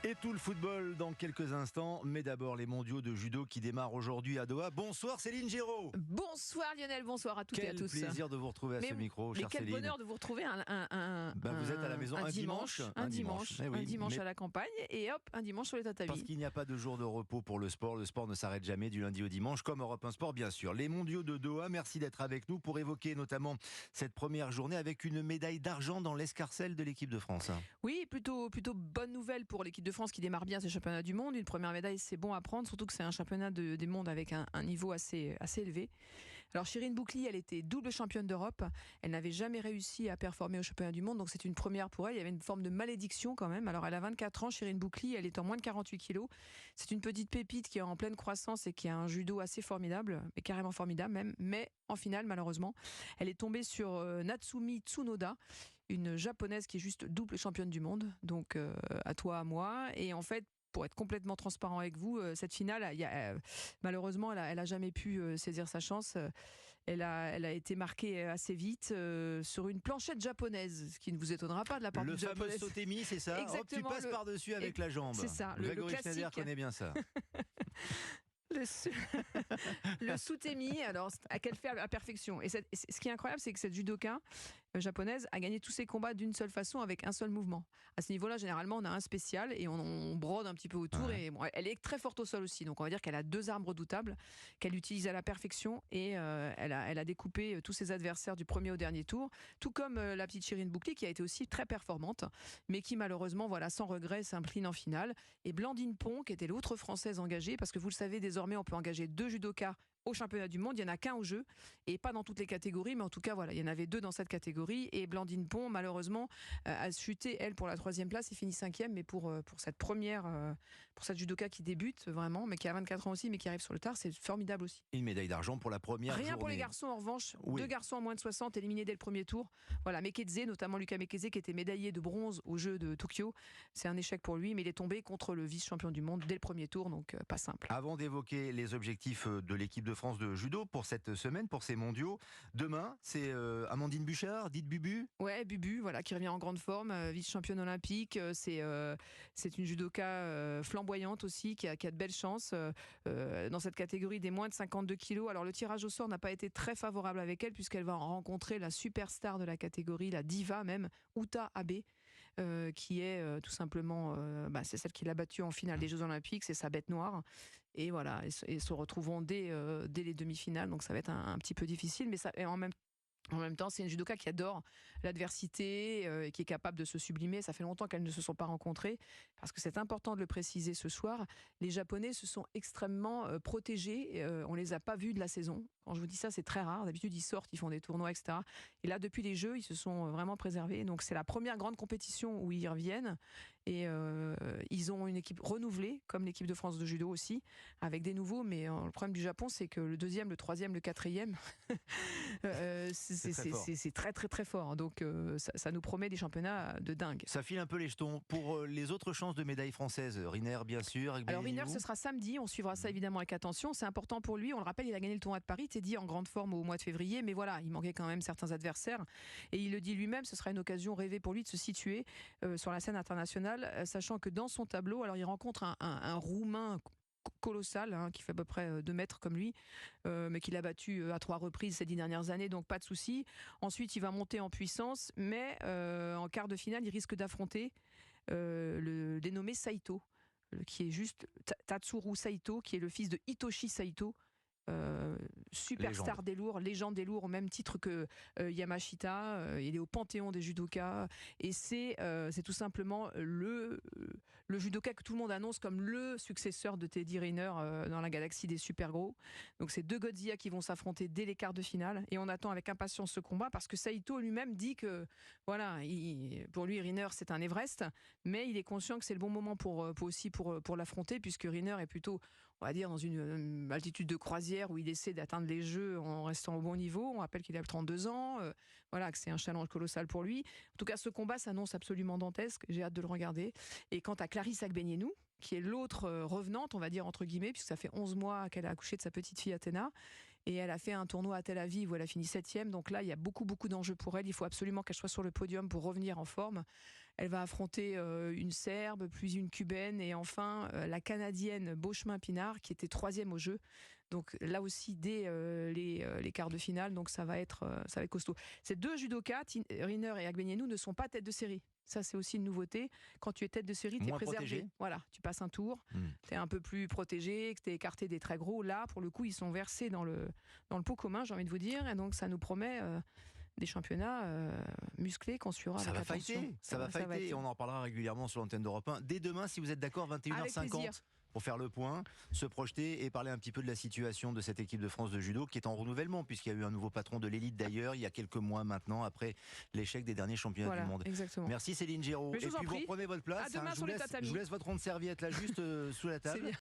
Et tout le football dans quelques instants, mais d'abord les mondiaux de judo qui démarrent aujourd'hui à Doha. Bonsoir Céline Géraud. Bonsoir Lionel, bonsoir à toutes et à tous. Quel plaisir de vous retrouver à ce micro, chère quel Céline. bonheur de vous retrouver Vous êtes à la maison un dimanche à la campagne et hop, un dimanche sur les tatamis. Parce qu'il n'y a pas de jour de repos pour le sport ne s'arrête jamais du lundi au dimanche, comme Europe 1 Sport bien sûr. Les mondiaux de Doha, merci d'être avec nous pour évoquer notamment cette première journée avec une médaille d'argent dans l'escarcelle de l'équipe de France. Oui, plutôt bonne nouvelle pour l'équipe de France qui démarre bien ces championnats du monde. Une première médaille, c'est bon à prendre, surtout que c'est un championnat des mondes avec un niveau assez élevé. Alors Chirine Boucly, elle était double championne d'Europe. Elle n'avait jamais réussi à performer au championnat du monde, donc c'est une première pour elle. Il y avait une forme de malédiction quand même. Alors elle a 24 ans, Chirine Boucly, elle est en moins de 48 kilos. C'est une petite pépite qui est en pleine croissance et qui a un judo assez formidable, mais carrément formidable même. Mais en finale, malheureusement, elle est tombée sur Natsumi Tsunoda, une japonaise qui est juste double championne du monde. Donc à toi, à moi. Et en fait, pour être complètement transparent avec vous, cette finale, malheureusement, elle a jamais pu saisir sa chance. Elle a été marquée assez vite sur une planchette japonaise, ce qui ne vous étonnera pas de la part du japonais. Le fameux sautemi, c'est ça? Exactement. Hop, tu passes par-dessus avec la jambe. C'est ça, Grégory le Schneider classique. connaît bien ça. Le soutemi, alors qu'elle fait à la perfection. Et ce qui est incroyable, c'est que cette judoka japonaise a gagné tous ses combats d'une seule façon avec un seul mouvement. À ce niveau-là, généralement, on a un spécial et on brode un petit peu autour. Ouais. Et bon, elle est très forte au sol aussi, donc on va dire qu'elle a deux armes redoutables qu'elle utilise à la perfection et elle a découpé tous ses adversaires du premier au dernier tour, tout comme la petite Chirine Boucly qui a été aussi très performante, mais qui malheureusement, voilà, sans regret, s'incline en finale. Et Blandine Pont, qui était l'autre Française engagée, parce que vous le savez, désormais, on peut engager 2 judokas au championnat du monde, il n'y en a qu'un au jeu, et pas dans toutes les catégories, mais en tout cas, voilà, il y en avait 2 dans cette catégorie, et Blandine Pont, malheureusement, a chuté, elle, pour la 3e place, et finit 5e, mais pour cette première, pour cette judoka qui débute, vraiment, mais qui a 24 ans aussi, mais qui arrive sur le tard, c'est formidable aussi. Une médaille d'argent pour la première journée. Rien pour les garçons, en revanche, oui. 2 garçons en moins de 60, éliminés dès le premier tour. Voilà, Mekeze, notamment Lucas Mekeze, qui était médaillé de bronze aux Jeux de Tokyo, c'est un échec pour lui, mais il est tombé contre le vice-champion du monde dès le premier tour, donc pas simple. Avant d'évoquer les objectifs de l'équipe de France de judo pour cette semaine, pour ces mondiaux, demain, c'est Amandine Bouchard, dite Bubu. Ouais, Bubu, voilà, qui revient en grande forme, vice-championne olympique. C'est une judoka flamboyante aussi, qui a de belles chances dans cette catégorie des moins de 52 kilos. Alors le tirage au sort n'a pas été très favorable avec elle, puisqu'elle va rencontrer la superstar de la catégorie, la diva même, Uta Abe, qui est tout simplement, c'est celle qui l'a battue en finale des Jeux Olympiques, c'est sa bête noire. Et voilà, ils se retrouveront dès les demi-finales, donc ça va être un petit peu difficile, mais en même temps, c'est une judoka qui adore l'adversité et qui est capable de se sublimer. Ça fait longtemps qu'elles ne se sont pas rencontrées, parce que c'est important de le préciser ce soir. Les Japonais se sont extrêmement protégés. On les a pas vus de la saison. Quand je vous dis ça, c'est très rare. D'habitude, ils sortent, ils font des tournois, etc. Et là, depuis les Jeux, ils se sont vraiment préservés. Donc, c'est la première grande compétition où ils reviennent. Et ils ont une équipe renouvelée, comme l'équipe de France de judo aussi, avec des nouveaux. Mais le problème du Japon, c'est que le 2e, le 3e, le 4e, c'est très, très, très fort. Donc, ça nous promet des championnats de dingue. Ça file un peu les jetons. Pour les autres chances de médaille française, Riner, bien sûr. Alors, Riner, ce sera samedi. On suivra ça évidemment avec attention. C'est important pour lui. On le rappelle, il a gagné le tournoi de Paris. Dit en grande forme au mois de février, mais voilà, il manquait quand même certains adversaires, et il le dit lui-même, ce sera une occasion rêvée pour lui de se situer sur la scène internationale, sachant que dans son tableau, alors il rencontre un Roumain colossal, qui fait à peu près 2 mètres comme lui, mais qu'il a battu à 3 reprises ces 10 dernières années, donc pas de souci. Ensuite, il va monter en puissance, mais en quart de finale, il risque d'affronter le dénommé Saito, qui est juste Tatsuru Saito, qui est le fils de Hitoshi Saito, superstar des lourds, légende des lourds, au même titre que Yamashita. Il est au panthéon des judokas, et c'est tout simplement le judoka que tout le monde annonce comme le successeur de Teddy Riner dans la galaxie des super gros. Donc c'est 2 Godzilla qui vont s'affronter dès les quarts de finale, et on attend avec impatience ce combat, parce que Saito lui-même dit que voilà, pour lui Riner c'est un Everest, mais il est conscient que c'est le bon moment pour l'affronter, puisque Riner est plutôt, on va dire, dans une altitude de croisière où il essaie d'atteindre les Jeux en restant au bon niveau. On rappelle qu'il a 32 ans, voilà, que c'est un challenge colossal pour lui. En tout cas, ce combat s'annonce absolument dantesque, j'ai hâte de le regarder. Et quant à Clarisse Agbenienou, qui est l'autre revenante, on va dire entre guillemets, puisque ça fait 11 mois qu'elle a accouché de sa petite fille Athéna, et elle a fait un tournoi à Tel Aviv où elle a fini 7e, donc là il y a beaucoup d'enjeux pour elle, il faut absolument qu'elle soit sur le podium pour revenir en forme. Elle va affronter une Serbe, puis une Cubaine et enfin la Canadienne Beauchemin-Pinard qui était 3e au jeu. Donc là aussi dès les quarts de finale, donc ça va être costaud. Ces 2 judokas, Riner et Agbenienou, ne sont pas tête de série. Ça, c'est aussi une nouveauté. Quand tu es tête de série, tu es préservé. Protégé. Voilà, tu passes un tour, tu es un peu plus protégé, que tu es écarté des très gros. Là, pour le coup, ils sont versés dans le pot commun, j'ai envie de vous dire. Et donc, ça nous promet des championnats musclés qu'on suivra Ça avec va attention. fighter, ça va fighter. Et on en parlera régulièrement sur l'antenne d'Europe 1. Dès demain, si vous êtes d'accord, 21h50. Pour faire le point, se projeter et parler un petit peu de la situation de cette équipe de France de judo qui est en renouvellement, puisqu'il y a eu un nouveau patron de l'élite d'ailleurs, il y a quelques mois maintenant, après l'échec des derniers championnats du monde. Exactement. Merci Céline Giraud. Et puis vous reprenez votre place. À demain sur les tatamis. Je vous laisse votre ronde serviette là, juste sous la table.